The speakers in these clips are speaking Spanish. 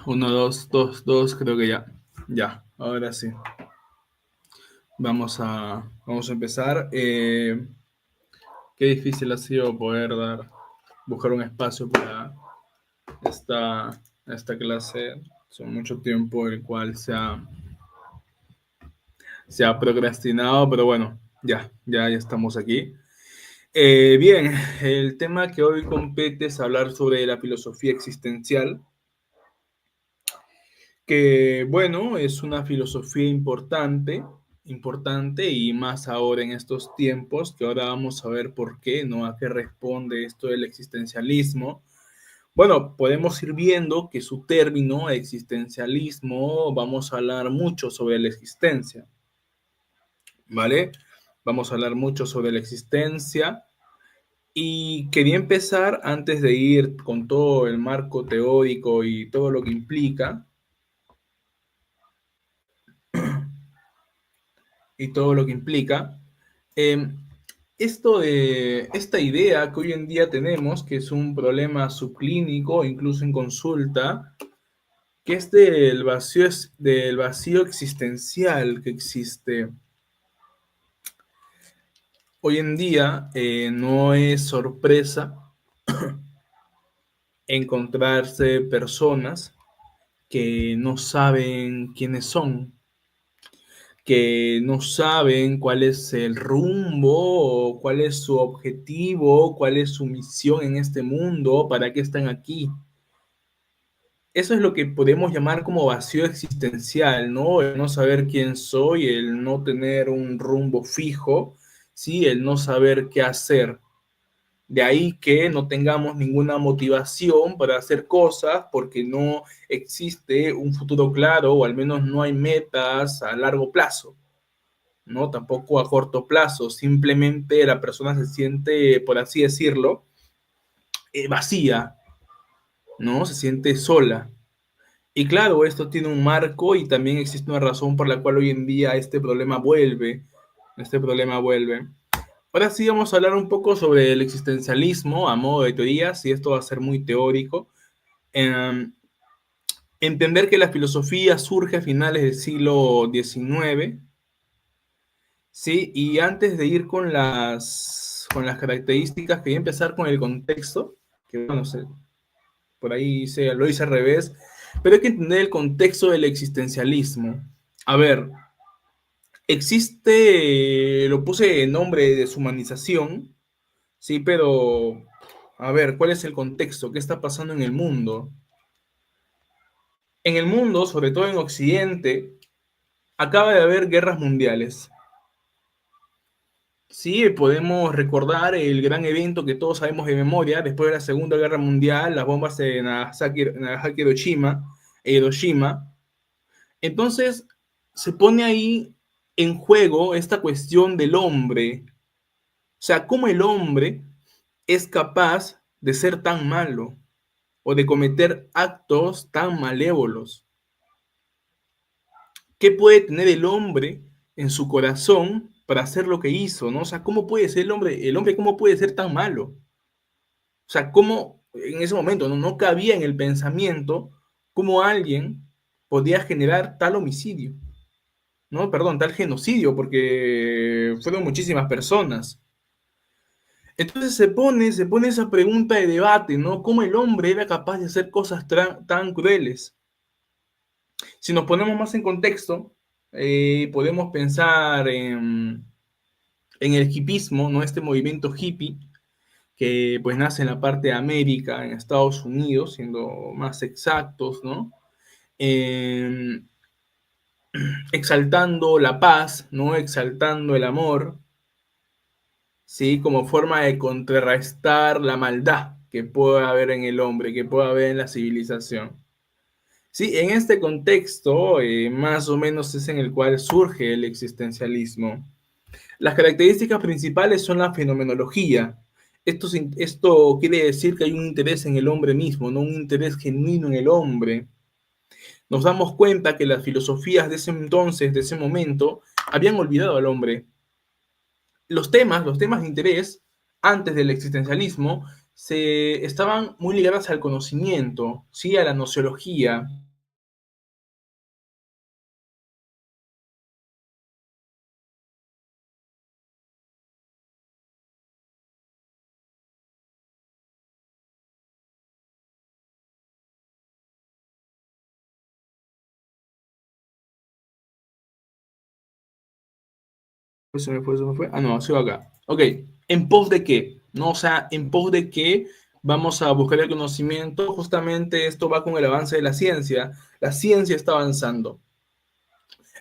Uno, dos, dos, dos, creo que ya. Ya, ahora sí. Vamos a empezar. Qué difícil ha sido buscar un espacio para esta clase. Son mucho tiempo el cual se ha procrastinado, pero bueno, ya estamos aquí. Bien, el tema que hoy compete es hablar sobre la filosofía existencial, que bueno, es una filosofía importante y más ahora en estos tiempos, que ahora vamos a ver por qué, ¿no? A qué responde esto del existencialismo. Bueno, podemos ir viendo que su término, existencialismo, vamos a hablar mucho sobre la existencia, ¿vale? Vamos a hablar mucho sobre la existencia y quería empezar antes de ir con todo el marco teórico y todo lo que implica, y todo lo que implica. Eh, esta idea que hoy en día tenemos, que es un problema subclínico, incluso en consulta, que es del vacío existencial que existe. Hoy en día no es sorpresa encontrarse personas que no saben quiénes son, que no saben cuál es el rumbo, o cuál es su objetivo, cuál es su misión en este mundo, para qué están aquí. Eso es lo que podemos llamar como vacío existencial, ¿no? El no saber quién soy, el no tener un rumbo fijo, ¿sí? El no saber qué hacer. De ahí que no tengamos ninguna motivación para hacer cosas porque no existe un futuro claro o al menos no hay metas a largo plazo. ¿No? Tampoco a corto plazo, simplemente la persona se siente, por así decirlo, vacía, ¿no? Se siente sola. Y claro, esto tiene un marco y también existe una razón por la cual hoy en día este problema vuelve. Ahora sí vamos a hablar un poco sobre el existencialismo a modo de teorías, y esto va a ser muy teórico. Eh, Entender que la filosofía surge a finales del siglo XIX. Sí, y antes de ir con las características, quería empezar con el contexto, que bueno, por ahí lo hice al revés, pero hay que entender el contexto del existencialismo. A ver, lo puse en nombre de deshumanización, sí, pero a ver, ¿cuál es el contexto? ¿Qué está pasando en el mundo? En el mundo, sobre todo en Occidente, acaba de haber guerras mundiales. Sí, podemos recordar el gran evento que todos sabemos de memoria, después de la Segunda Guerra Mundial, las bombas de Nagasaki, Hiroshima. Entonces, se pone ahí en juego esta cuestión del hombre. O sea, cómo el hombre es capaz de ser tan malo o de cometer actos tan malévolos. ¿Qué puede tener el hombre en su corazón para hacer lo que hizo, ¿no? O sea, ¿cómo puede ser el hombre cómo puede ser tan malo? O sea, cómo en ese momento no cabía en el pensamiento cómo alguien podía generar tal homicidio, ¿no? Perdón, tal genocidio, porque fueron muchísimas personas. Entonces se pone esa pregunta de debate, ¿no? ¿Cómo el hombre era capaz de hacer cosas tan crueles? Si nos ponemos más en contexto, podemos pensar en el hipismo, ¿no? Este movimiento hippie, que pues nace en la parte de América, en Estados Unidos, siendo más exactos, ¿no? Eh, Exaltando la paz, ¿no? Exaltando el amor, ¿sí? Como forma de contrarrestar la maldad que puede haber en el hombre, que puede haber en la civilización. Sí, en este contexto, más o menos es en el cual surge el existencialismo. Las características principales son la fenomenología. Esto quiere decir que hay un interés en el hombre mismo, no un interés genuino en el hombre. Nos damos cuenta que las filosofías de ese entonces, de ese momento, habían olvidado al hombre. Los temas de interés antes del existencialismo estaban muy ligadas al conocimiento, ¿sí? A la nociología. Se me fue. Ah, no, sigo acá. Ok, ¿en pos de qué? ¿No? O sea, ¿en pos de qué vamos a buscar el conocimiento? Justamente esto va con el avance de la ciencia. La ciencia está avanzando.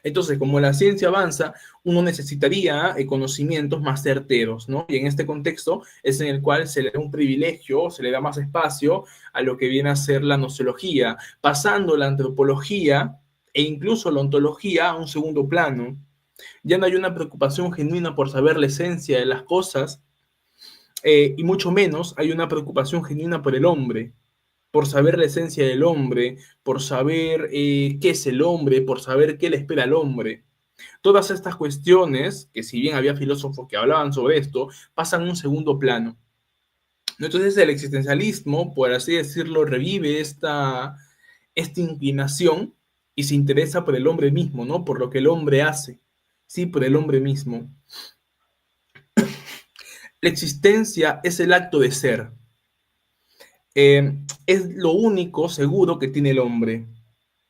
Entonces, como la ciencia avanza, uno necesitaría conocimientos más certeros, ¿no? Y en este contexto es en el cual se le da un privilegio, se le da más espacio a lo que viene a ser la nociología, pasando la antropología e incluso la ontología a un segundo plano. Ya no hay una preocupación genuina por saber la esencia de las cosas, y mucho menos hay una preocupación genuina por el hombre, por saber la esencia del hombre, por saber qué es el hombre, por saber qué le espera al hombre. Todas estas cuestiones, que si bien había filósofos que hablaban sobre esto, pasan a un segundo plano. Entonces el existencialismo, por así decirlo, revive esta inclinación y se interesa por el hombre mismo, ¿no? Por lo que el hombre hace, sí, por el hombre mismo. La existencia es el acto de ser. Es lo único seguro que tiene el hombre,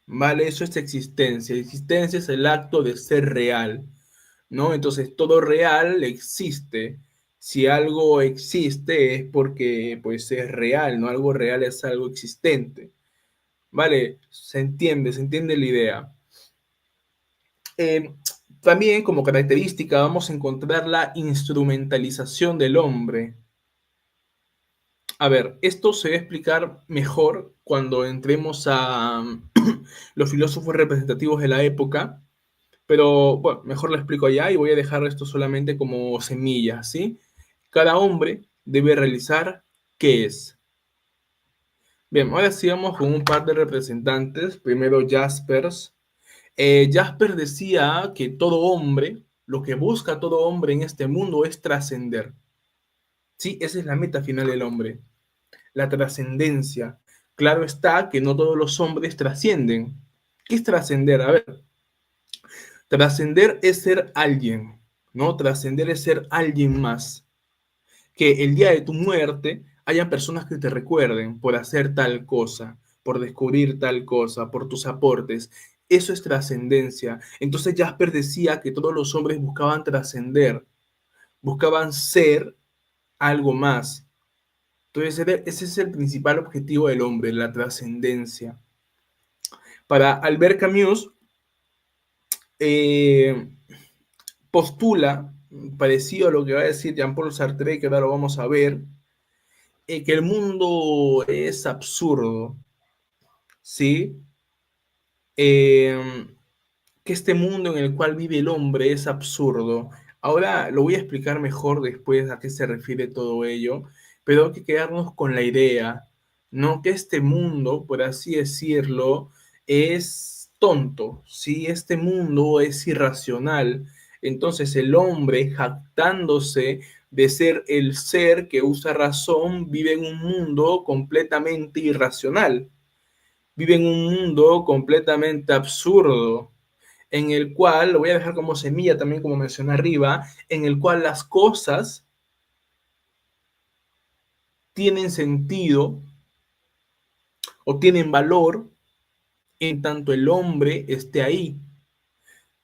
¿vale? Eso es existencia. Existencia es el acto de ser real, ¿no? Entonces, todo real existe. Si algo existe es porque, pues, es real, ¿no? Algo real es algo existente, ¿vale? Se entiende la idea. Eh, También como característica vamos a encontrar la instrumentalización del hombre. A ver, esto se va a explicar mejor cuando entremos a los filósofos representativos de la época, pero bueno, mejor lo explico allá y voy a dejar esto solamente como semilla, ¿sí? Cada hombre debe realizar qué es. Bien, ahora sí vamos con un par de representantes. Primero Jaspers. Jaspers decía que todo hombre, lo que busca todo hombre en este mundo es trascender. Sí, esa es la meta final del hombre, la trascendencia. Claro está que no todos los hombres trascienden. ¿Qué es trascender? A ver, trascender es ser alguien, ¿no? Trascender es ser alguien más. Que el día de tu muerte haya personas que te recuerden por hacer tal cosa, por descubrir tal cosa, por tus aportes. Eso es trascendencia. Entonces Jasper decía que todos los hombres buscaban trascender, buscaban ser algo más. Entonces ese es el principal objetivo del hombre, la trascendencia. Para Albert Camus, eh, postula, parecido a lo que va a decir Jean-Paul Sartre, que ahora lo vamos a ver, que el mundo es absurdo, ¿sí? Eh, que este mundo en el cual vive el hombre es absurdo. Ahora lo voy a explicar mejor después a qué se refiere todo ello, pero hay que quedarnos con la idea, ¿no? Que este mundo, por así decirlo, es tonto, ¿sí? Este mundo es irracional. Entonces el hombre, jactándose de ser el ser que usa razón, vive en un mundo completamente irracional, vive en un mundo completamente absurdo, en el cual, lo voy a dejar como semilla también, como mencioné arriba, en el cual las cosas tienen sentido o tienen valor en tanto el hombre esté ahí.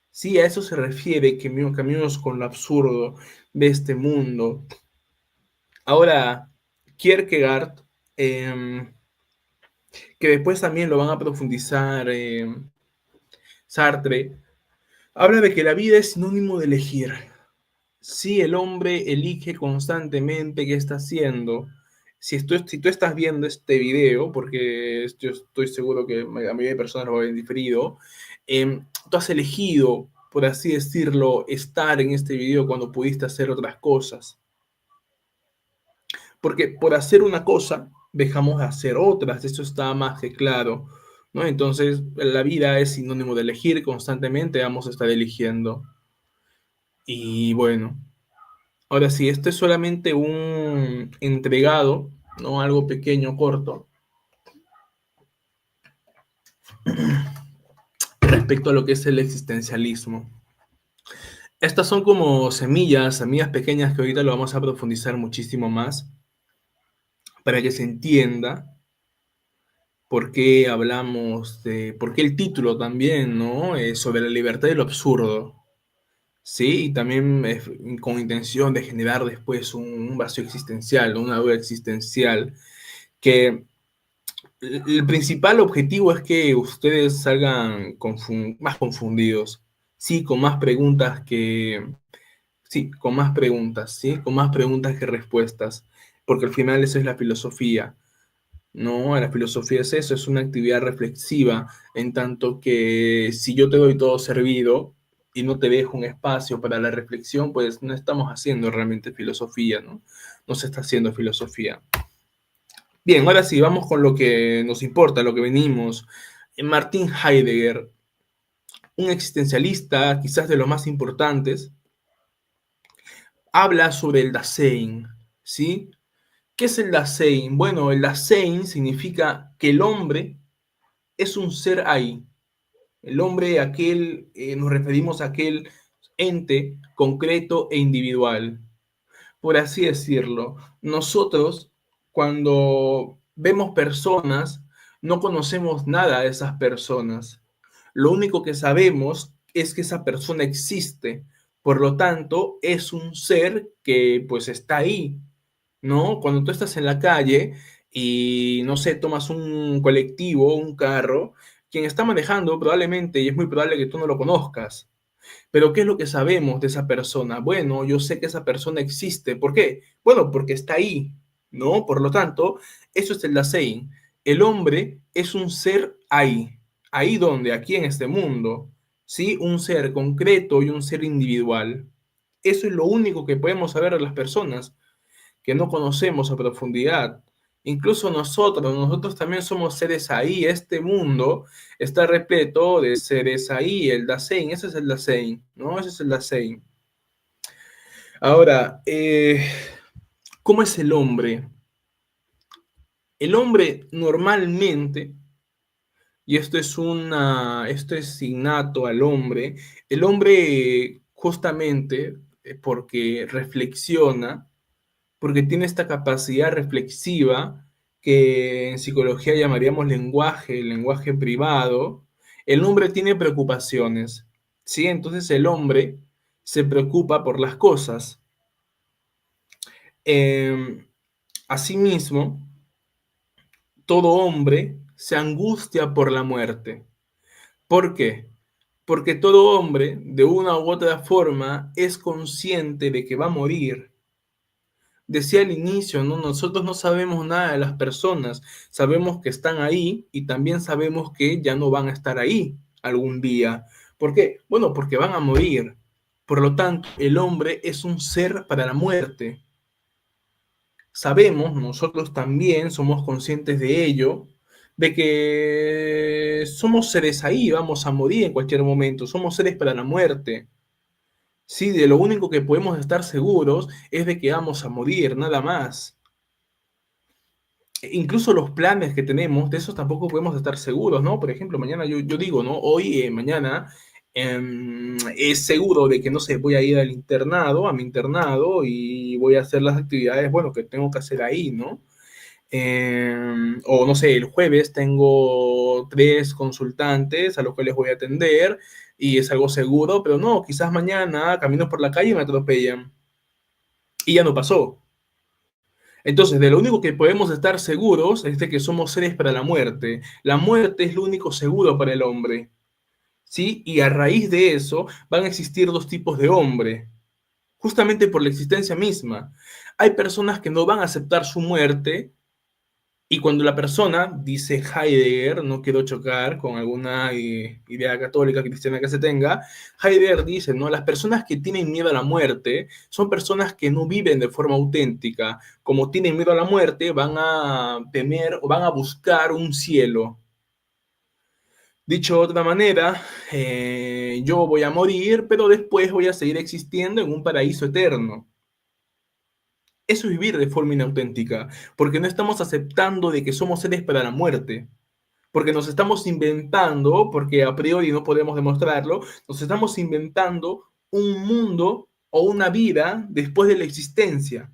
Sí, a eso se refiere que Caminos con lo absurdo de este mundo. Ahora, Kierkegaard, que después también lo van a profundizar Sartre, habla de que la vida es sinónimo de elegir. Si el hombre elige constantemente qué está haciendo, si tú estás viendo este video, porque yo estoy seguro que la mayoría de personas lo ven diferido, tú has elegido, por así decirlo, estar en este video cuando pudiste hacer otras cosas. Porque por hacer una cosa, dejamos de hacer otras, eso está más que claro, ¿no? Entonces, la vida es sinónimo de elegir constantemente, vamos a estar eligiendo. Y bueno, ahora sí, esto es solamente un entregado, ¿no? Algo pequeño, corto, respecto a lo que es el existencialismo. Estas son como semillas pequeñas que ahorita lo vamos a profundizar muchísimo más para que se entienda por qué hablamos por qué el título también, ¿no? Sobre la libertad y lo absurdo, ¿sí? Y también con intención de generar después un vacío existencial, una duda existencial, que el principal objetivo es que ustedes salgan más confundidos, sí, con más preguntas sí, con más preguntas, sí, con más preguntas que respuestas, porque al final esa es la filosofía. No, la filosofía es eso, es una actividad reflexiva, en tanto que si yo te doy todo servido y no te dejo un espacio para la reflexión, pues no estamos haciendo realmente filosofía, ¿no? No se está haciendo filosofía. Bien, ahora sí, vamos con lo que nos importa, lo que venimos. Martin Heidegger, un existencialista, quizás de los más importantes, habla sobre el Dasein, ¿sí? ¿Qué es el Dasein? Bueno, el Dasein significa que el hombre es un ser ahí. El hombre, nos referimos a aquel ente concreto e individual, por así decirlo. Nosotros, cuando vemos personas, no conocemos nada de esas personas. Lo único que sabemos es que esa persona existe. Por lo tanto, es un ser que pues está ahí, ¿no? Cuando tú estás en la calle y, no sé, tomas un colectivo, un carro, quien está manejando probablemente, y es muy probable que tú no lo conozcas, pero ¿qué es lo que sabemos de esa persona? Bueno, yo sé que esa persona existe. ¿Por qué? Bueno, porque está ahí, ¿no? Por lo tanto, eso es el Dasein. El hombre es un ser ahí. Ahí donde, aquí en este mundo, ¿sí? Un ser concreto y un ser individual. Eso es lo único que podemos saber de las personas que no conocemos a profundidad. Incluso nosotros también somos seres ahí. Este mundo está repleto de seres ahí. El Dasein, ese es el Dasein, ¿no? Ese es el Dasein. Ahora, ¿cómo es el hombre? El hombre normalmente, y esto es innato al hombre, el hombre justamente porque reflexiona, porque tiene esta capacidad reflexiva que en psicología llamaríamos lenguaje privado. El hombre tiene preocupaciones, ¿sí? Entonces el hombre se preocupa por las cosas. Eh, Asimismo, todo hombre se angustia por la muerte. ¿Por qué? Porque todo hombre, de una u otra forma, es consciente de que va a morir. Decía al inicio, ¿no? Nosotros no sabemos nada de las personas, sabemos que están ahí y también sabemos que ya no van a estar ahí algún día. ¿Por qué? Bueno, porque van a morir. Por lo tanto, el hombre es un ser para la muerte. Sabemos, nosotros también somos conscientes de ello, de que somos seres ahí, vamos a morir en cualquier momento, somos seres para la muerte. Sí, de lo único que podemos estar seguros es de que vamos a morir, nada más. Incluso los planes que tenemos, de esos tampoco podemos estar seguros, ¿no? Por ejemplo, mañana yo digo, ¿no? Hoy, mañana, es seguro de que, no sé, voy a ir a mi internado, y voy a hacer las actividades, bueno, que tengo que hacer ahí, ¿no? O no sé, el jueves tengo 3 consultantes a los cuales voy a atender y es algo seguro, pero no, quizás mañana camino por la calle y me atropellan. Y ya no pasó. Entonces, de lo único que podemos estar seguros es de que somos seres para la muerte. La muerte es lo único seguro para el hombre, ¿sí? Y a raíz de eso van a existir dos tipos de hombre, justamente por la existencia misma. Hay personas que no van a aceptar su muerte. Y cuando la persona, dice Heidegger, no quiero chocar con alguna idea católica cristiana que se tenga, Heidegger dice, ¿no? Las personas que tienen miedo a la muerte son personas que no viven de forma auténtica. Como tienen miedo a la muerte, van a temer o van a buscar un cielo. Dicho de otra manera, yo voy a morir, pero después voy a seguir existiendo en un paraíso eterno. Eso es vivir de forma inauténtica, porque no estamos aceptando de que somos seres para la muerte, porque nos estamos inventando, porque a priori no podemos demostrarlo, nos estamos inventando un mundo o una vida después de la existencia.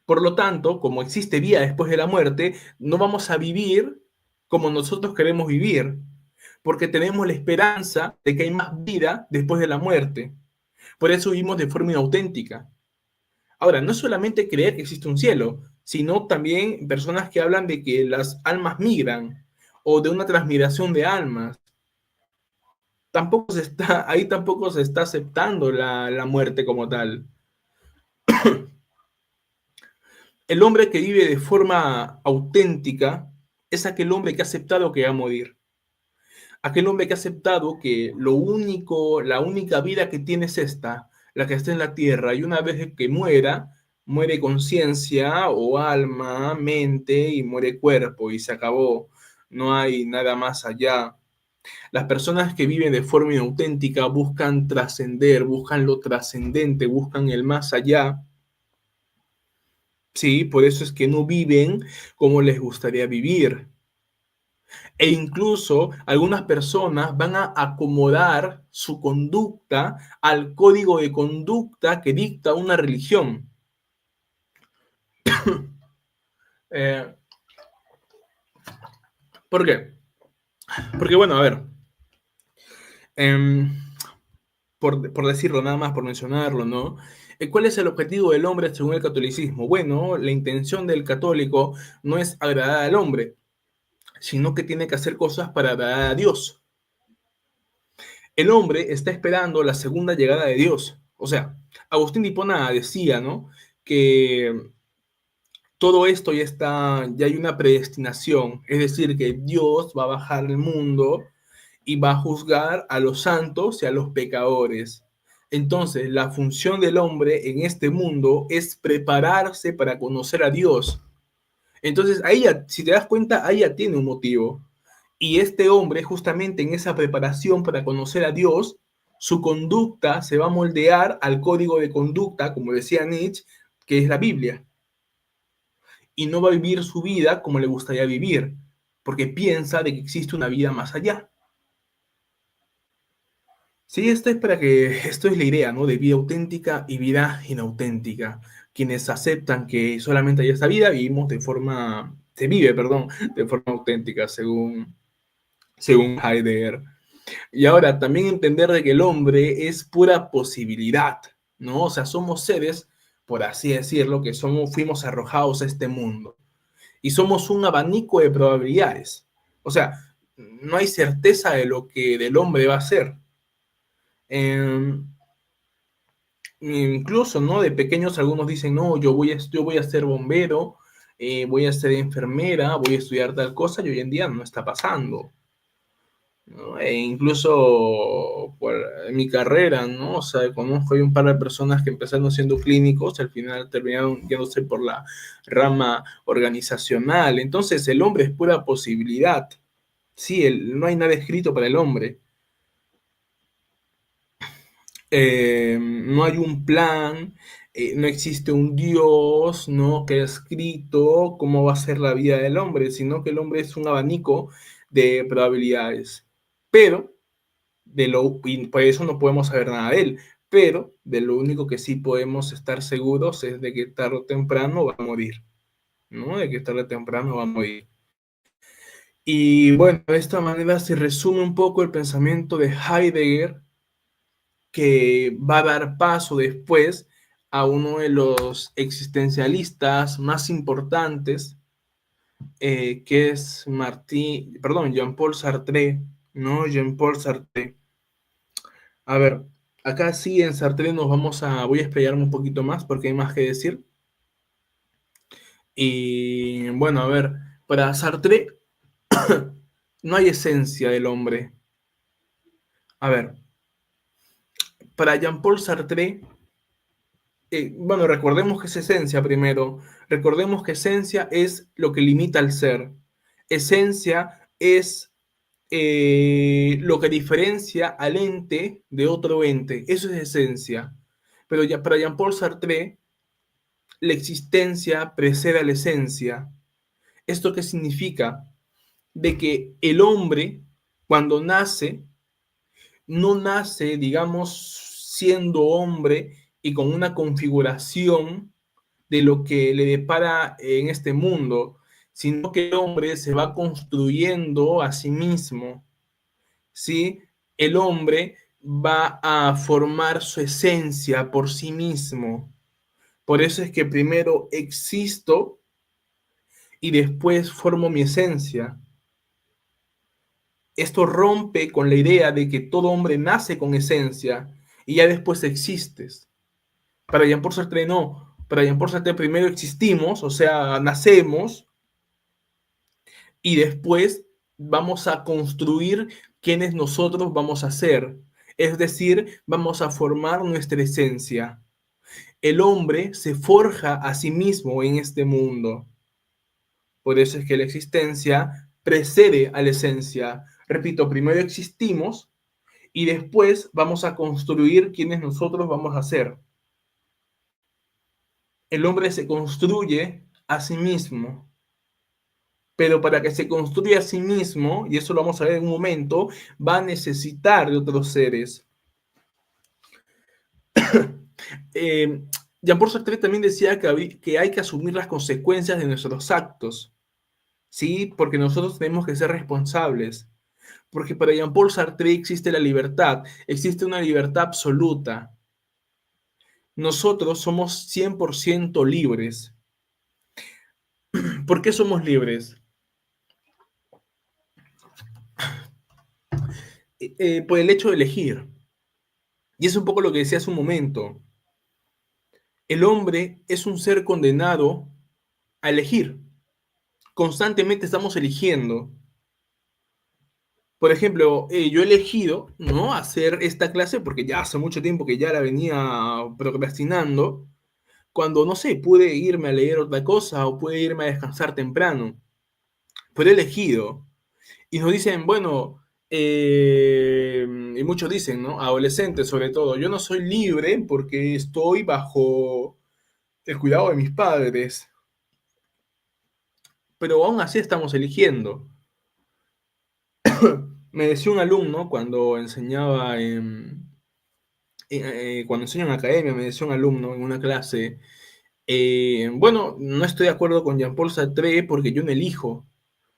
Por lo tanto, como existe vida después de la muerte, no vamos a vivir como nosotros queremos vivir, porque tenemos la esperanza de que hay más vida después de la muerte. Por eso vivimos de forma inauténtica. Ahora, no es solamente creer que existe un cielo, sino también personas que hablan de que las almas migran o de una transmigración de almas. Ahí tampoco se está aceptando la muerte como tal. El hombre que vive de forma auténtica es aquel hombre que ha aceptado que va a morir. Aquel hombre que ha aceptado que la única vida que tiene es esta, la que está en la tierra, y una vez que muera, muere conciencia o alma, mente, y muere cuerpo, y se acabó. No hay nada más allá. Las personas que viven de forma inauténtica buscan trascender, buscan lo trascendente, buscan el más allá. Sí, por eso es que no viven como les gustaría vivir. E incluso algunas personas van a acomodar su conducta al código de conducta que dicta una religión. Eh, ¿Por qué? Porque, bueno, a ver, eh, por decirlo nada más, por mencionarlo, ¿no? ¿Cuál es el objetivo del hombre según el catolicismo? Bueno, la intención del católico no es agradar al hombre, sino que tiene que hacer cosas para agradar a Dios. El hombre está esperando la segunda llegada de Dios. O sea, Agustín de Hipona decía, ¿no? Que todo esto ya hay una predestinación, es decir, que Dios va a bajar al mundo y va a juzgar a los santos y a los pecadores. Entonces, la función del hombre en este mundo es prepararse para conocer a Dios. Entonces, ahí ya, si te das cuenta, ahí ya tiene un motivo. Y este hombre, justamente en esa preparación para conocer a Dios, su conducta se va a moldear al código de conducta, como decía Nietzsche, que es la Biblia. Y no va a vivir su vida como le gustaría vivir, porque piensa de que existe una vida más allá. Sí, esto es la idea, ¿no? De vida auténtica y vida inauténtica. Quienes aceptan que solamente hay esta vida, se vive, perdón, de forma auténtica, según Heidegger. Y ahora, también entender de que el hombre es pura posibilidad, ¿no? O sea, somos seres, por así decirlo, fuimos arrojados a este mundo. Y somos un abanico de probabilidades. O sea, no hay certeza de lo que del hombre va a ser. Eh, Incluso, ¿no? De pequeños algunos dicen, no, yo voy a ser bombero, voy a ser enfermera, voy a estudiar tal cosa, y hoy en día no está pasando, ¿no? E incluso por mi carrera, ¿no? O sea, conozco un par de personas que empezaron siendo clínicos, al final terminaron yéndose por la rama organizacional. Entonces, el hombre es pura posibilidad. Sí, no hay nada escrito para el hombre. No hay un plan, no existe un Dios, ¿no? Que ha escrito cómo va a ser la vida del hombre, sino que el hombre es un abanico de probabilidades. Pero, y por eso no podemos saber nada de él, pero de lo único que sí podemos estar seguros es de que tarde o temprano va a morir, ¿no? De que tarde o temprano va a morir. Y bueno, de esta manera se resume un poco el pensamiento de Heidegger, que va a dar paso después a uno de los existencialistas más importantes, que es Jean-Paul Sartre, ¿no? Jean-Paul Sartre. A ver, acá sí en Sartre voy a explayarme un poquito más porque hay más que decir. Y bueno, a ver, para Sartre no hay esencia del hombre. A ver, para Jean-Paul Sartre, bueno, recordemos que es esencia primero. Recordemos que esencia es lo que limita al ser. Esencia es lo que diferencia al ente de otro ente. Eso es esencia. Pero ya para Jean-Paul Sartre, la existencia precede a la esencia. ¿Esto qué significa? De que el hombre, cuando nace, no nace, digamos, siendo hombre y con una configuración de lo que le depara en este mundo, sino que el hombre se va construyendo a sí mismo, ¿sí? El hombre va a formar su esencia por sí mismo. Por eso es que primero existo y después formo mi esencia. Esto rompe con la idea de que todo hombre nace con esencia y ya después existes. Para Jean-Paul Sartre no. Para Jean-Paul Sartre primero existimos, o sea, nacemos y después vamos a construir quiénes nosotros vamos a ser. Es decir, vamos a formar nuestra esencia. El hombre se forja a sí mismo en este mundo. Por eso es que la existencia precede a la esencia. Repito, primero existimos y después vamos a construir quiénes nosotros vamos a ser. El hombre se construye a sí mismo, pero para que se construya a sí mismo, y eso lo vamos a ver en un momento, va a necesitar de otros seres. Eh, Jean-Paul Sartre también decía que hay que asumir las consecuencias de nuestros actos, ¿sí? Porque nosotros tenemos que ser responsables. Porque para Jean-Paul Sartre existe la libertad, existe una libertad absoluta. Nosotros somos 100% libres. ¿Por qué somos libres? Por el hecho de elegir. Y es un poco lo que decía hace un momento. El hombre es un ser condenado a elegir. Constantemente estamos eligiendo. Por ejemplo, yo he elegido no hacer esta clase porque ya hace mucho tiempo que ya la venía procrastinando, cuando, no sé, pude irme a leer otra cosa o pude irme a descansar temprano. Pero he elegido. Y nos dicen, bueno, y muchos dicen, ¿no? Adolescentes sobre todo, yo no soy libre porque estoy bajo el cuidado de mis padres, pero aún así estamos eligiendo. Me decía un alumno cuando enseñaba cuando enseño en academia, me decía un alumno en una clase, bueno, no estoy de acuerdo con Jean-Paul Sartre porque yo no elijo.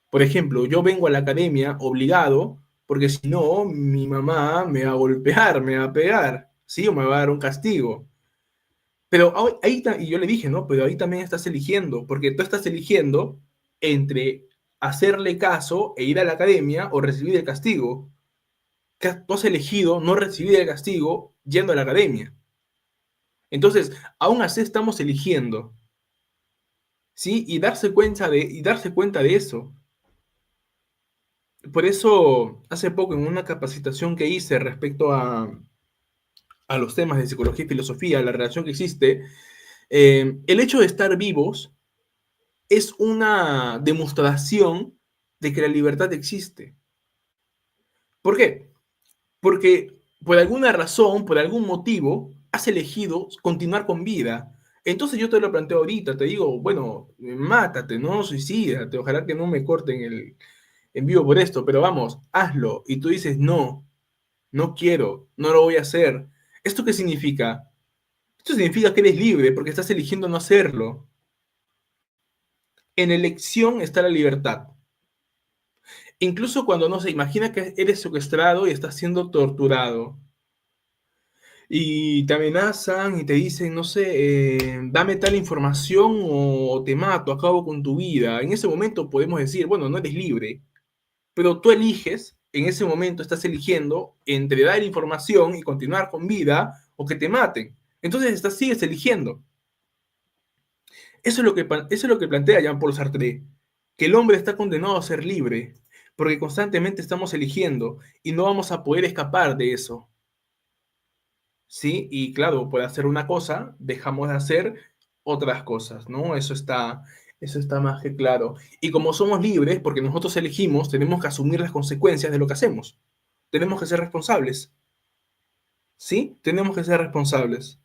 Por ejemplo, yo vengo a la academia obligado porque si no, mi mamá me va a golpear, me va a pegar, ¿sí? O me va a dar un castigo. Pero ahí, y yo le dije, ¿no? Pero ahí también estás eligiendo, porque tú estás eligiendo entre hacerle caso e ir a la academia o recibir el castigo. Que tú has elegido no recibir el castigo yendo a la academia. Entonces, aún así estamos eligiendo, ¿sí? Y darse cuenta de eso. Por eso, hace poco en una capacitación que hice respecto a los temas de psicología y filosofía, la relación que existe, el hecho de estar vivos es una demostración de que la libertad existe. ¿Por qué? Porque por alguna razón, por algún motivo, has elegido continuar con vida. Entonces yo te lo planteo ahorita, te digo, bueno, mátate, no suicídate, ojalá que no me corten el en vivo por esto, pero vamos, hazlo. Y tú dices, no, no quiero, no lo voy a hacer. ¿Esto qué significa? Esto significa que eres libre porque estás eligiendo no hacerlo. En elección está la libertad. Incluso cuando no se imagina que eres secuestrado y estás siendo torturado. Y te amenazan y te dicen, no sé, dame tal información o te mato, acabo con tu vida. En ese momento podemos decir, bueno, no eres libre, pero tú eliges, en ese momento estás eligiendo entre dar información y continuar con vida o que te maten. Entonces sigues eligiendo. Eso es lo que plantea Jean-Paul Sartre, que el hombre está condenado a ser libre, porque constantemente estamos eligiendo y no vamos a poder escapar de eso. ¿Sí? Y claro, por hacer una cosa, dejamos de hacer otras cosas, ¿no? Eso está más que claro. Y como somos libres, porque nosotros elegimos, tenemos que asumir las consecuencias de lo que hacemos. Tenemos que ser responsables, ¿sí? Tenemos que ser responsables.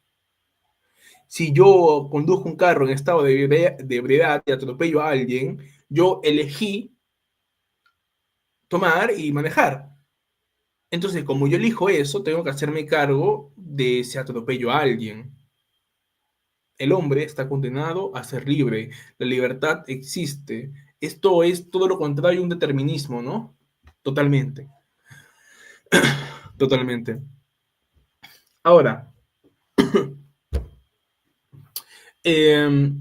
Si yo conduzco un carro en estado de ebriedad y atropello a alguien, yo elegí tomar y manejar. Entonces, como yo elijo eso, tengo que hacerme cargo de si atropello a alguien. El hombre está condenado a ser libre. La libertad existe. Esto es todo lo contrario a un determinismo, ¿no? Totalmente, totalmente. Ahora, eh,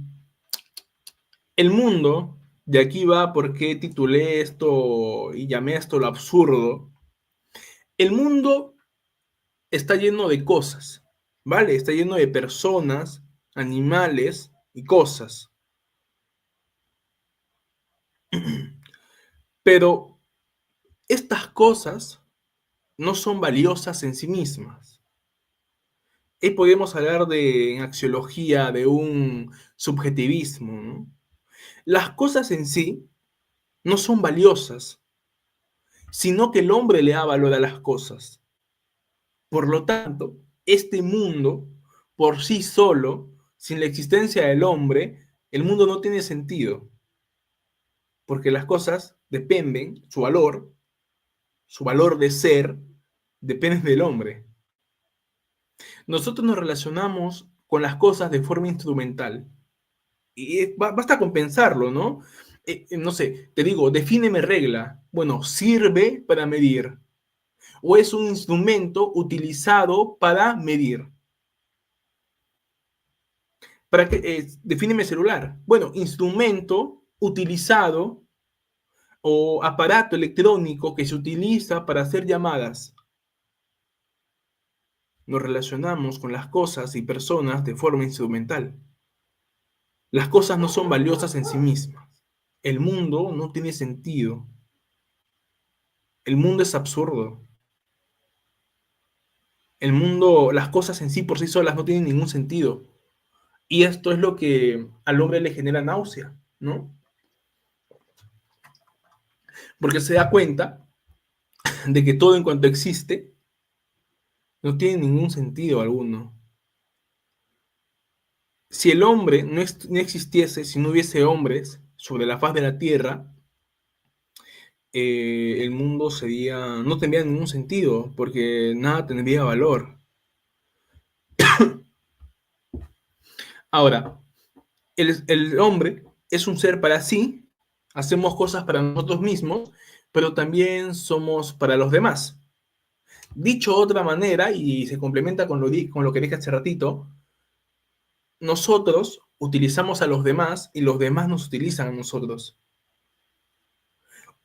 el mundo, de aquí va por qué titulé esto y llamé esto lo absurdo. El mundo está lleno de cosas, ¿vale? Está lleno de personas, animales y cosas. Pero estas cosas no son valiosas en sí mismas. Ahí podemos hablar de, en axiología, de un subjetivismo, ¿no? Las cosas en sí no son valiosas, sino que el hombre le da valor a las cosas. Por lo tanto, este mundo, por sí solo, sin la existencia del hombre, el mundo no tiene sentido, porque las cosas dependen, su valor de ser, depende del hombre. Nosotros nos relacionamos con las cosas de forma instrumental. Y basta con pensarlo, ¿no? No sé, te digo, defíneme regla. Bueno, sirve para medir. O es un instrumento utilizado para medir. ¿Para qué? Defíneme celular. Bueno, instrumento utilizado o aparato electrónico que se utiliza para hacer llamadas. Nos relacionamos con las cosas y personas de forma instrumental. Las cosas no son valiosas en sí mismas. El mundo no tiene sentido. El mundo es absurdo. El mundo, las cosas en sí por sí solas no tienen ningún sentido. Y esto es lo que al hombre le genera náusea, ¿no? Porque se da cuenta de que todo en cuanto existe no tiene ningún sentido alguno. Si el hombre no existiese, si no hubiese hombres sobre la faz de la tierra, el mundo no tendría ningún sentido, porque nada tendría valor. Ahora, el hombre es un ser para sí, hacemos cosas para nosotros mismos, pero también somos para los demás. Dicho de otra manera, y se complementa con lo que dije hace ratito, nosotros utilizamos a los demás y los demás nos utilizan a nosotros.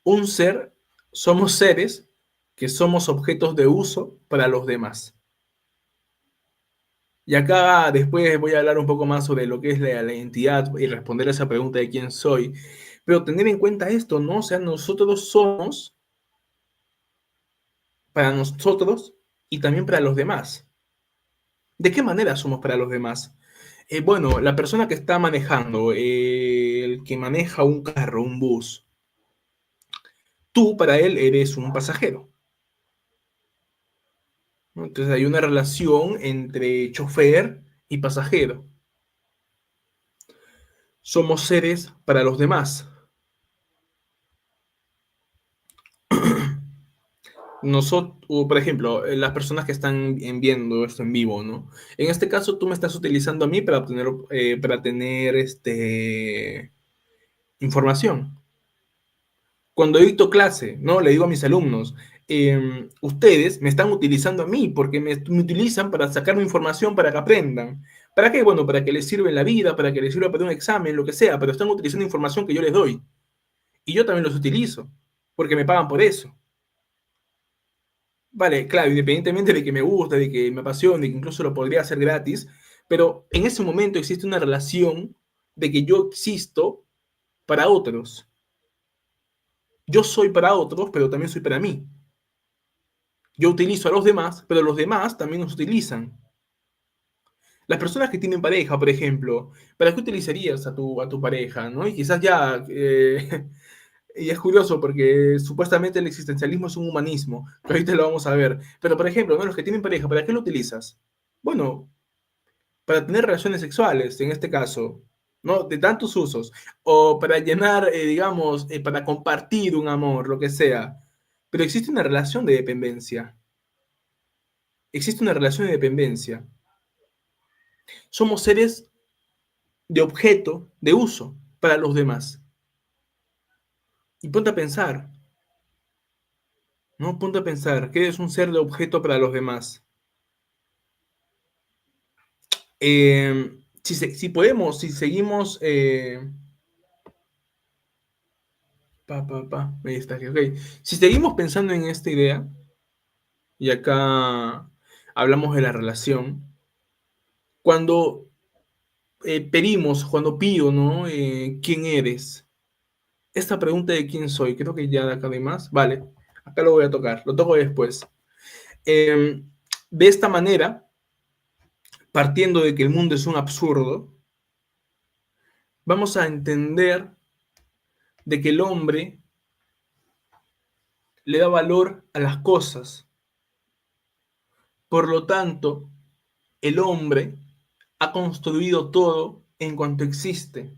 Un ser, somos seres que somos objetos de uso para los demás. Y acá después voy a hablar un poco más sobre lo que es la identidad y responder a esa pregunta de quién soy. Pero tener en cuenta esto, ¿no? O sea, nosotros somos para nosotros y también para los demás. ¿De qué manera somos para los demás? Bueno, la persona que está manejando, el que maneja un carro, un bus, tú para él eres un pasajero, ¿no? Entonces hay una relación entre chofer y pasajero. Somos seres para los demás. Nosotros, por ejemplo, las personas que están viendo esto en vivo, ¿no? En este caso, tú me estás utilizando a mí para tener información. Cuando dicto clase, ¿no? Le digo a mis alumnos, ustedes me están utilizando a mí porque me utilizan para sacarme información para que aprendan. ¿Para qué? Bueno, para que les sirva en la vida, para que les sirva para un examen, lo que sea, pero están utilizando información que yo les doy. Y yo también los utilizo, porque me pagan por eso. Vale, claro, independientemente de que me guste, de que me apasione, de que incluso lo podría hacer gratis, pero en ese momento existe una relación de que yo existo para otros. Yo soy para otros, pero también soy para mí. Yo utilizo a los demás, pero los demás también nos utilizan. Las personas que tienen pareja, por ejemplo, ¿para qué utilizarías a tu pareja? ¿No? Y quizás ya, y es curioso porque supuestamente el existencialismo es un humanismo, que ahorita lo vamos a ver. Pero, por ejemplo, ¿no? Los que tienen pareja, ¿para qué lo utilizas? Bueno, para tener relaciones sexuales, en este caso, ¿no? De tantos usos, o para llenar, digamos, para compartir un amor, lo que sea. Pero existe una relación de dependencia. Existe una relación de dependencia. Somos seres de objeto, de uso para los demás. Y ponte a pensar, ¿no? Ponte a pensar que eres un ser de objeto para los demás. Si podemos, si seguimos... Ahí está, ok. Si seguimos pensando en esta idea, y acá hablamos de la relación, cuando cuando pido, ¿no? ¿Quién eres? Esta pregunta de quién soy, creo que ya de acá de más, vale, acá lo voy a tocar, lo toco después. De esta manera, partiendo de que el mundo es un absurdo, vamos a entender de que el hombre le da valor a las cosas. Por lo tanto, el hombre ha construido todo en cuanto existe.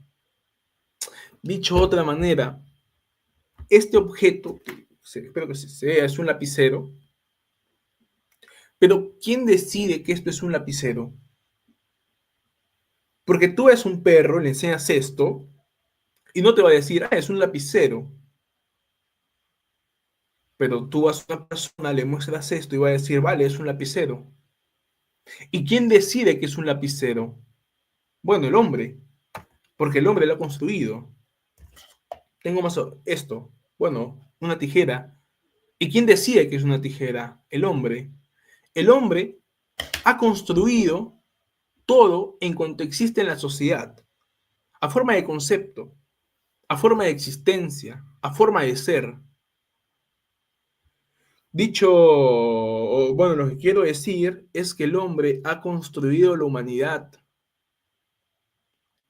Dicho de otra manera, este objeto, espero que se vea, es un lapicero, pero ¿quién decide que esto es un lapicero? Porque tú eres un perro, le enseñas esto, y no te va a decir, es un lapicero. Pero tú a una persona, le muestras esto y va a decir, vale, es un lapicero. ¿Y quién decide que es un lapicero? Bueno, el hombre, porque el hombre lo ha construido. Tengo más esto, bueno, una tijera. ¿Y quién decide que es una tijera? El hombre. El hombre ha construido todo en cuanto existe en la sociedad, a forma de concepto, a forma de existencia, a forma de ser. Bueno, lo que quiero decir es que el hombre ha construido la humanidad.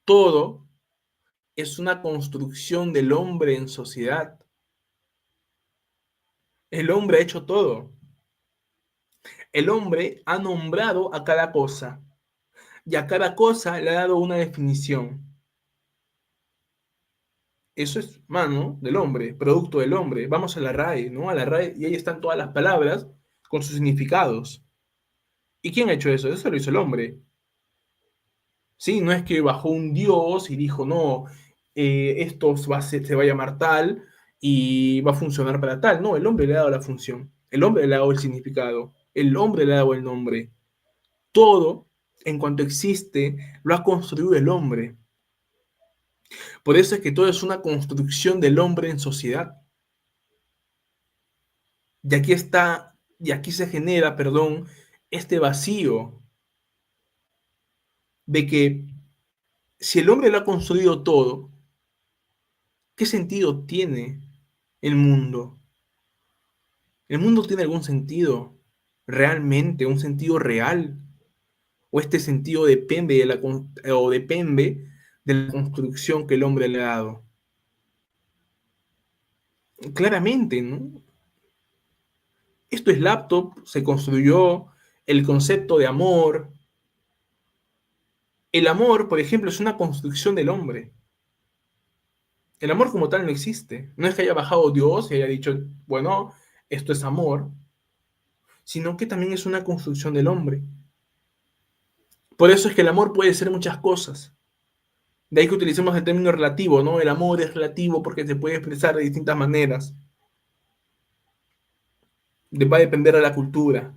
Todo es una construcción del hombre en sociedad. El hombre ha hecho todo. El hombre ha nombrado a cada cosa y a cada cosa le ha dado una definición. Eso es mano del hombre, producto del hombre. Vamos a la RAE, ¿no? A la RAE y ahí están todas las palabras con sus significados. ¿Y quién ha hecho eso? Eso lo hizo el hombre. Sí, no es que bajó un dios y dijo, no, esto se va a llamar tal y va a funcionar para tal. No, el hombre le ha dado la función, el hombre le ha dado el significado, el hombre le ha dado el nombre. Todo, en cuanto existe, lo ha construido el hombre. Por eso es que todo es una construcción del hombre en sociedad. Y aquí se genera, perdón, este vacío de que si el hombre lo ha construido todo, ¿qué sentido tiene el mundo? ¿El mundo tiene algún sentido realmente, un sentido real? ¿O este sentido depende de la construcción que el hombre le ha dado? Claramente, ¿no? Esto es laptop, se construyó el concepto de amor. El amor, por ejemplo, es una construcción del hombre. El amor como tal no existe. No es que haya bajado Dios y haya dicho, bueno, esto es amor, sino que también es una construcción del hombre. Por eso es que el amor puede ser muchas cosas. De ahí que utilicemos el término relativo, ¿no? El amor es relativo porque se puede expresar de distintas maneras. Va a depender de la cultura.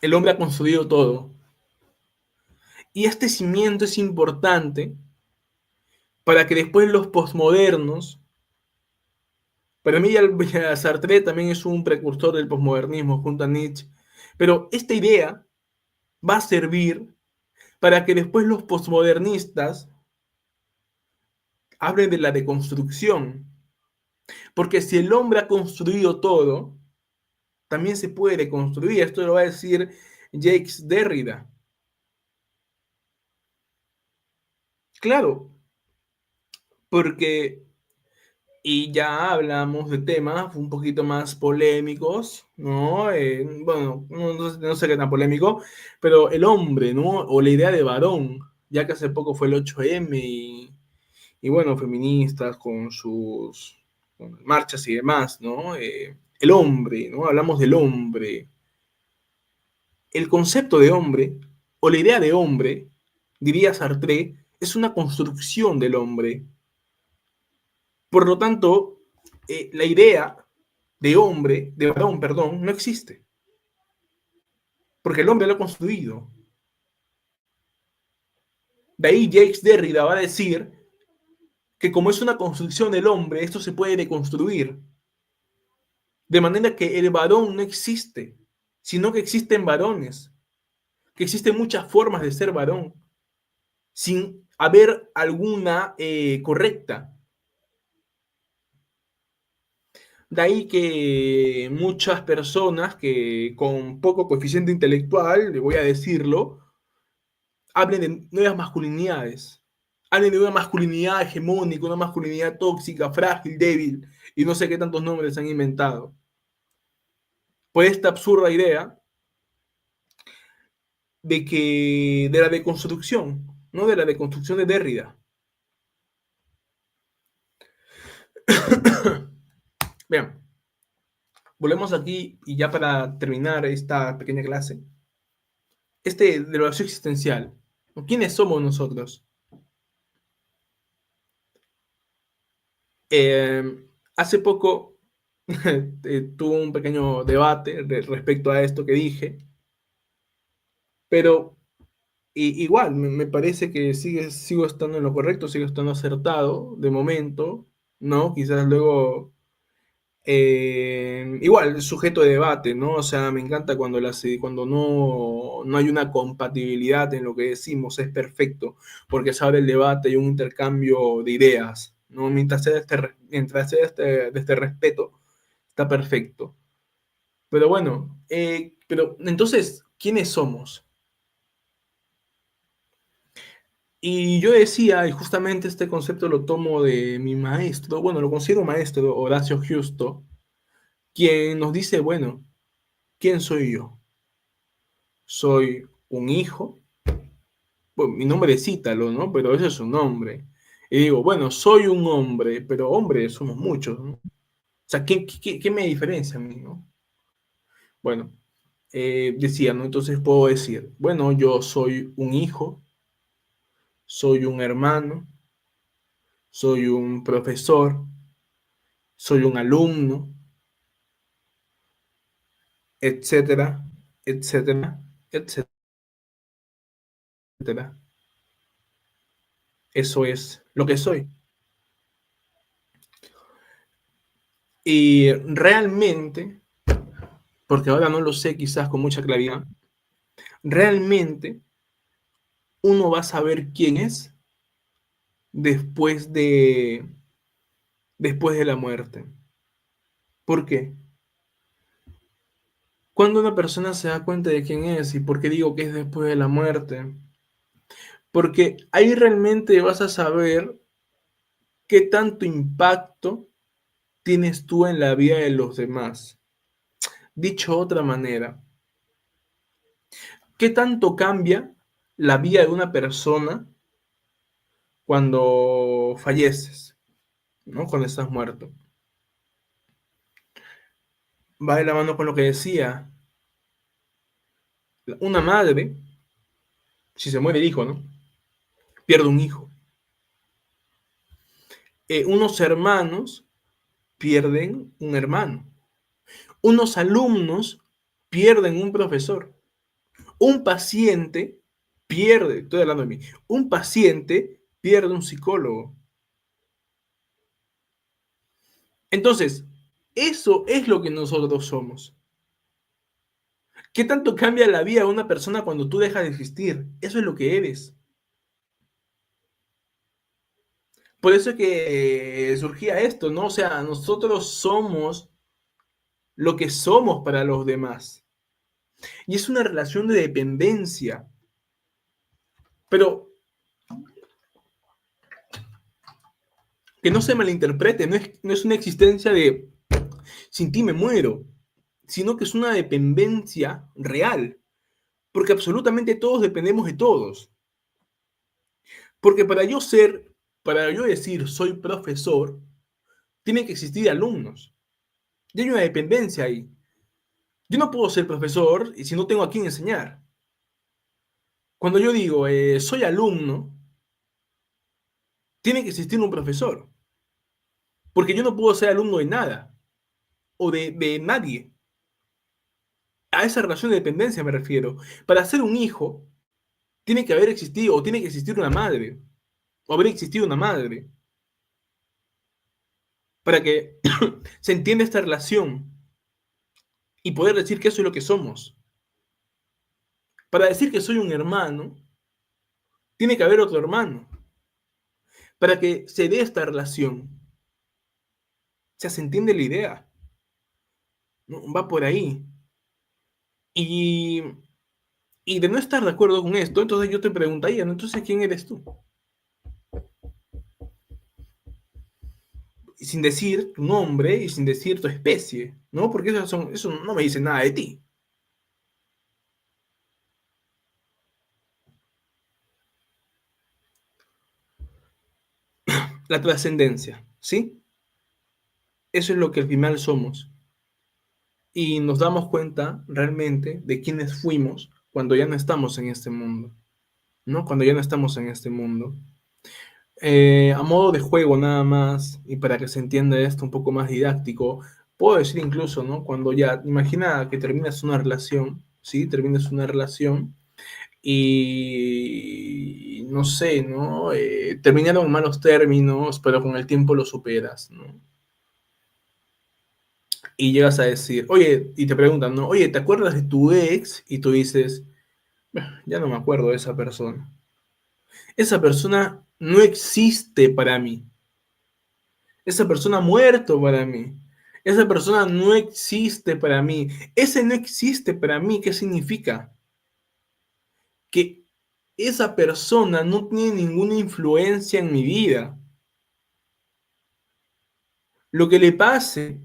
El hombre ha construido todo. Y este cimiento es importante para que después los posmodernos, para mí ya Sartre también es un precursor del posmodernismo junto a Nietzsche, pero esta idea va a servir para que después los posmodernistas hablen de la deconstrucción. Porque si el hombre ha construido todo, también se puede deconstruir. Esto lo va a decir Jacques Derrida. Claro, porque Y ya hablamos de temas un poquito más polémicos, ¿no? Bueno, no sé qué tan polémico, pero el hombre, ¿no? O la idea de varón, ya que hace poco fue el 8M y bueno, feministas con sus con marchas y demás, ¿no? El hombre, ¿no? Hablamos del hombre. El concepto de hombre, o la idea de hombre, diría Sartre, es una construcción del hombre. Por lo tanto, la idea de hombre, de varón, perdón, no existe, porque el hombre lo ha construido. De ahí Jacques Derrida va a decir que como es una construcción del hombre, esto se puede deconstruir. De manera que el varón no existe, sino que existen varones, que existen muchas formas de ser varón, sin haber alguna correcta. De ahí que muchas personas que con poco coeficiente intelectual, le voy a decirlo, hablen de nuevas masculinidades. Hablen de una masculinidad hegemónica, una masculinidad tóxica, frágil, débil, y no sé qué tantos nombres han inventado. Por esta absurda idea de la deconstrucción, no de la deconstrucción de Derrida. Vean, volvemos aquí y ya para terminar esta pequeña clase. De la vacío existencial. ¿Quiénes somos nosotros? Hace poco tuve un pequeño debate respecto a esto que dije, pero igual me parece que sigo estando en lo correcto, sigo estando acertado de momento, ¿no? Quizás luego igual, sujeto de debate, ¿no? O sea, me encanta cuando no hay una compatibilidad en lo que decimos, es perfecto, porque se abre el debate y un intercambio de ideas, ¿no? Mientras sea de este respeto, está perfecto. Pero bueno, pero entonces, ¿quiénes somos? Y yo decía, y justamente este concepto lo tomo de mi maestro, bueno, lo considero maestro, Horacio Justo, quien nos dice, bueno, ¿quién soy yo? Soy un hijo, bueno, mi nombre es Ítalo, ¿no? Pero ese es un nombre. Y digo, bueno, soy un hombre, pero hombres somos muchos, ¿no? O sea, ¿qué me diferencia a mí, no? Bueno, decía, ¿no? Entonces puedo decir, bueno, yo soy un hijo, soy un hermano, soy un profesor, soy un alumno, etcétera, etcétera, etcétera. Eso es lo que soy. Y realmente, porque ahora no lo sé quizás con mucha claridad, realmente uno va a saber quién es después después de la muerte. ¿Por qué? Cuando una persona se da cuenta de quién es, y por qué digo que es después de la muerte, porque ahí realmente vas a saber qué tanto impacto tienes tú en la vida de los demás. Dicho de otra manera, ¿qué tanto cambia la vida de una persona cuando falleces, ¿no? Cuando estás muerto? Va de la mano con lo que decía, una madre, si se muere el hijo, ¿no? Pierde un hijo. Unos hermanos pierden un hermano. Unos alumnos pierden un profesor. Un paciente pierde, estoy hablando de mí, un paciente pierde un psicólogo. Entonces, eso es lo que nosotros somos. ¿Qué tanto cambia la vida de una persona cuando tú dejas de existir? Eso es lo que eres. Por eso es que surgía esto, ¿no? O sea, nosotros somos lo que somos para los demás. Y es una relación de dependencia. Pero Que no se malinterprete, no es una existencia de sin ti me muero, sino que es una dependencia real, porque absolutamente todos dependemos de todos. Porque para yo decir soy profesor, tienen que existir alumnos. Y hay una dependencia ahí. Yo no puedo ser profesor y si no tengo a quién enseñar. Cuando yo digo soy alumno, tiene que existir un profesor. Porque yo no puedo ser alumno de nada o de nadie. A esa relación de dependencia me refiero. Para ser un hijo, tiene que haber existido o tiene que existir una madre. O haber existido una madre. Para que se entienda esta relación y poder decir que eso es lo que somos. Para decir que soy un hermano, tiene que haber otro hermano. Para que se dé esta relación. O sea, se entiende la idea. ¿No? Va por ahí. Y, y de no estar de acuerdo con esto, entonces yo te preguntaría, ¿no? Entonces, ¿quién eres tú? Y sin decir tu nombre y sin decir tu especie, ¿no? Porque eso no me dice nada de ti. La trascendencia, ¿sí? Eso es lo que al final somos. Y nos damos cuenta realmente de quiénes fuimos cuando ya no estamos en este mundo, ¿no? Cuando ya no estamos en este mundo. A modo de juego nada más, y para que se entienda esto un poco más didáctico, puedo decir incluso, ¿no? Cuando ya, imagina que terminas una relación, ¿sí? Terminas una relación y no sé, ¿no? Terminaron en malos términos, pero con el tiempo lo superas, ¿no? Y llegas a decir, oye, y te preguntan, ¿no? Oye, ¿te acuerdas de tu ex? Y tú dices, ya no me acuerdo de esa persona. Esa persona no existe para mí. Esa persona ha muerto para mí. Esa persona no existe para mí. Ese no existe para mí, ¿qué significa? Que esa persona no tiene ninguna influencia en mi vida. Lo que le pase,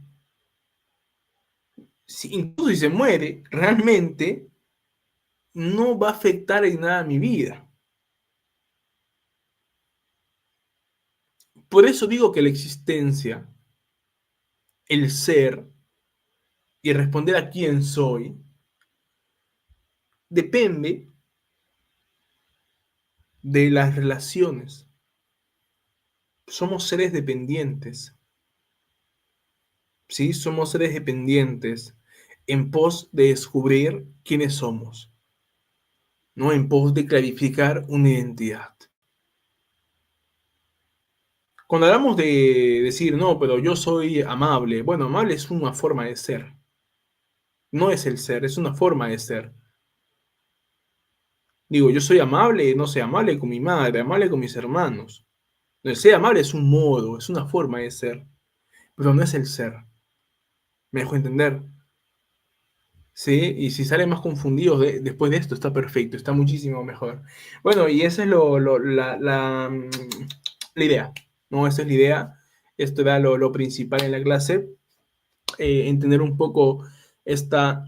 incluso si se muere, realmente no va a afectar en nada mi vida. Por eso digo que la existencia, el ser y responder a quién soy, depende de las relaciones. Somos seres dependientes. ¿Sí? Somos seres dependientes en pos de descubrir quiénes somos, ¿no? En pos de clarificar una identidad. Cuando hablamos de decir, no, pero yo soy amable, bueno, amable es una forma de ser, no es el ser, es una forma de ser. Digo, yo soy amable, no sé, amable con mi madre, amable con mis hermanos. El ser amable es un modo, es una forma de ser, pero no es el ser. ¿Me dejo entender? Sí, y si salen más confundidos después de esto, está perfecto, está muchísimo mejor. Bueno, y esa es la idea, ¿no? Esa es la idea. Esto era lo principal en la clase, entender un poco esta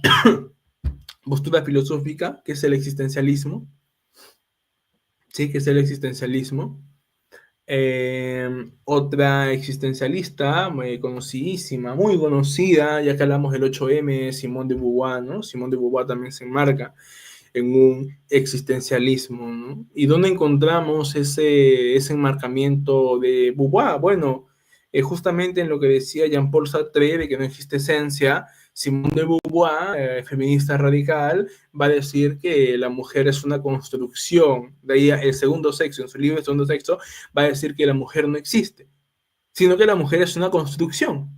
postura filosófica, que es el existencialismo, ¿sí? Que es el existencialismo. Otra existencialista conocidísima, muy conocida, ya que hablamos del 8M, Simone de Beauvoir, ¿no? Simone de Beauvoir también se enmarca en un existencialismo, ¿no? ¿Y dónde encontramos ese enmarcamiento de Beauvoir? Bueno, justamente en lo que decía Jean-Paul Sartre, de que no existe esencia. Simone de Beauvoir, feminista radical, va a decir que la mujer es una construcción. De ahí el segundo sexo, en su libro El segundo sexo, va a decir que la mujer no existe, sino que la mujer es una construcción.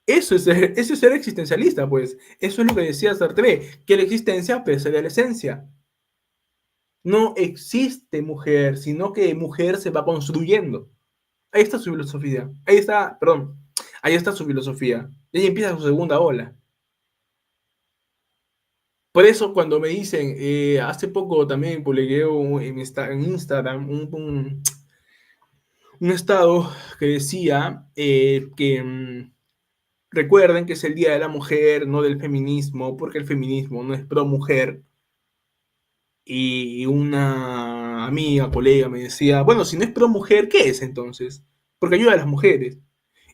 Eso es ser existencialista, pues. Eso es lo que decía Sartre, que la existencia precede a la esencia. No existe mujer, sino que mujer se va construyendo. Ahí está su filosofía. Ahí está, perdón, ahí está su filosofía. Y ahí empieza su segunda ola. Por eso cuando me dicen, hace poco también publiqué en Instagram un estado que decía que recuerden que es el Día de la Mujer, no del feminismo, porque el feminismo no es pro mujer. Y una amiga, colega me decía, bueno, si no es pro mujer, ¿qué es entonces? Porque ayuda a las mujeres.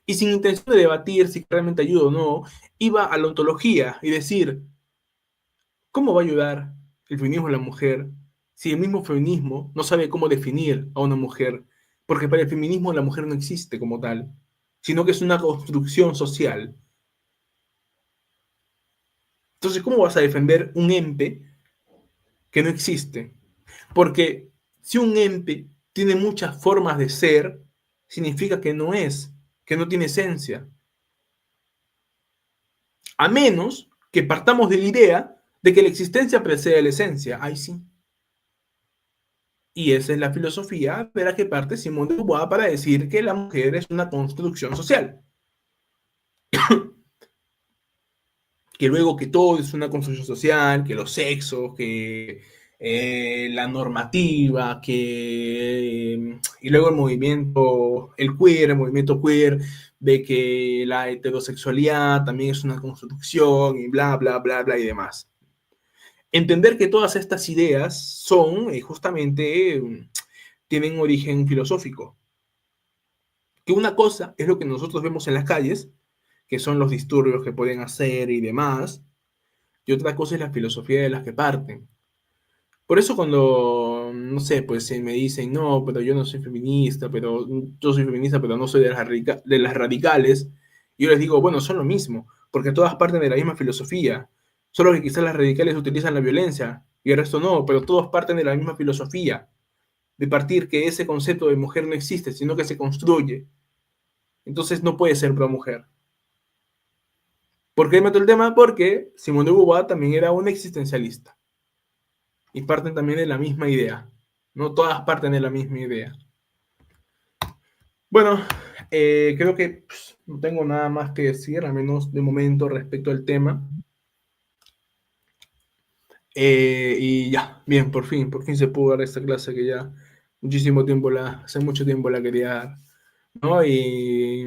Y sin intención de debatir si realmente ayuda o no, iba a la ontología y decir, ¿cómo va a ayudar el feminismo a la mujer si el mismo feminismo no sabe cómo definir a una mujer? Porque para el feminismo la mujer no existe como tal, sino que es una construcción social. Entonces, ¿cómo vas a defender un ente que no existe? Porque si un ente tiene muchas formas de ser, significa que no es, que no tiene esencia. A menos que partamos de la idea de que la existencia precede a la esencia. Ahí sí. Y esa es la filosofía de la que parte Simón de Beauvoir para decir que la mujer es una construcción social. Que luego que todo es una construcción social, que los sexos, que la normativa, que y luego el movimiento queer, de que la heterosexualidad también es una construcción y bla, bla, bla, bla y demás. Entender que todas estas ideas son justamente, tienen origen filosófico. Que una cosa es lo que nosotros vemos en las calles, que son los disturbios que pueden hacer y demás, y otra cosa es la filosofía de las que parten. Por eso cuando, no sé, pues me dicen, no, pero yo no soy feminista, pero yo soy feminista, pero no soy de las radicales, yo les digo, bueno, son lo mismo, porque todas parten de la misma filosofía, solo que quizás las radicales utilizan la violencia y el resto no, pero todos parten de la misma filosofía, de partir que ese concepto de mujer no existe, sino que se construye. Entonces no puede ser pro mujer. ¿Por qué meto el tema? Porque Simone de Beauvoir también era un existencialista y parten también de la misma idea. No todas parten de la misma idea. Bueno, creo que no tengo nada más que decir, al menos de momento respecto al tema. Y ya, bien, por fin se pudo dar esta clase que ya hace mucho tiempo la quería dar, ¿no? Y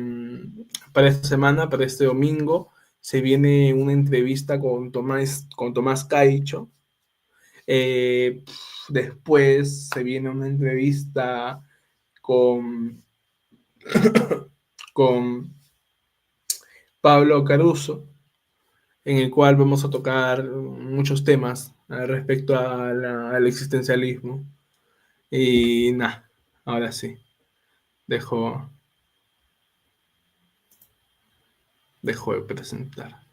para esta semana, para este domingo, se viene una entrevista con Tomás Caicho. Eh, Después se viene una entrevista con, con Pablo Caruso, en el cual vamos a tocar muchos temas respecto al existencialismo. Y nada, ahora sí, dejo, dejo de presentar.